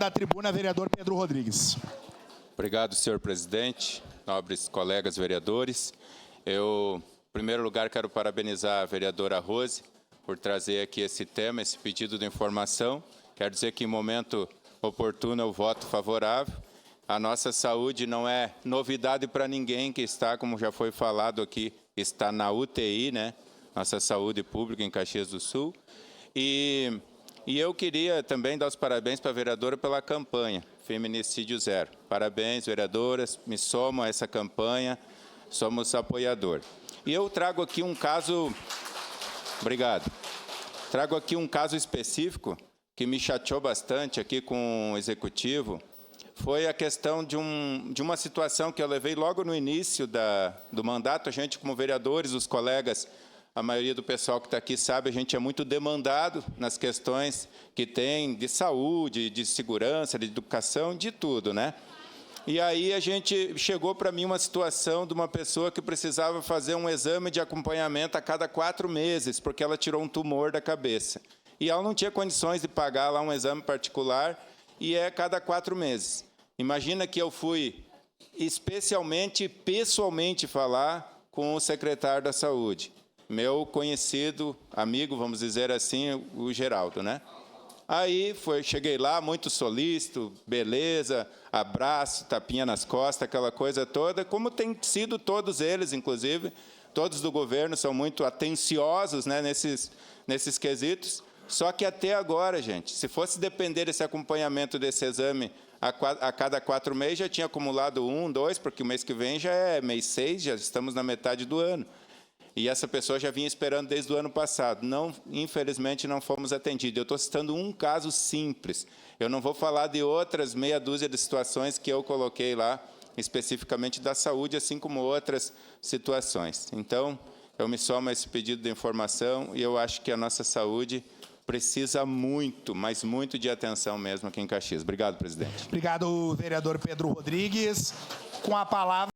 da tribuna, vereador Pedro Rodrigues. Obrigado, senhor presidente, nobres colegas vereadores. Eu, em primeiro lugar, quero parabenizar a vereadora Rose por trazer aqui esse tema, esse pedido de informação. Quero dizer que, em momento oportuno, eu voto favorável. A nossa saúde não é novidade para ninguém que está, como já foi falado aqui, está na UTI, né? Nossa saúde pública em Caxias do Sul. E eu queria também dar os parabéns para a vereadora pela campanha Feminicídio Zero. Parabéns, vereadoras, me somo a essa campanha, somos apoiador. E eu trago aqui um caso... Obrigado. Trago aqui um caso específico que me chateou bastante aqui com o Executivo. Foi a questão de uma situação que eu levei logo no início do mandato. A gente, como vereadores, os colegas, a maioria do pessoal que está aqui sabe, a gente é muito demandado nas questões que tem de saúde, de segurança, de educação, de tudo, né? E aí a gente chegou para mim uma situação de uma pessoa que precisava fazer um exame de acompanhamento a cada 4 meses, porque ela tirou um tumor da cabeça. E ela não tinha condições de pagar lá um exame particular, e é a cada 4 meses. Imagina que eu fui especialmente, pessoalmente, falar com o secretário da Saúde, meu conhecido amigo, vamos dizer assim, o Geraldo, né? Aí cheguei lá, muito solícito, beleza, abraço, tapinha nas costas, aquela coisa toda, como tem sido todos eles, inclusive, todos do governo são muito atenciosos, né, nesses quesitos. Só que até agora, gente, se fosse depender desse acompanhamento desse exame a cada 4 meses, já tinha acumulado 1, 2, porque o mês que vem já é mês 6, já estamos na metade do ano. E essa pessoa já vinha esperando desde o ano passado. Não, infelizmente, não fomos atendidos. Eu estou citando um caso simples. Eu não vou falar de outras meia dúzia de situações que eu coloquei lá, especificamente da saúde, assim como outras situações. Então, eu me somo a esse pedido de informação e eu acho que a nossa saúde precisa muito, mas muito de atenção mesmo aqui em Caxias. Obrigado, presidente. Obrigado, vereador Pedro Rodrigues. Com a palavra...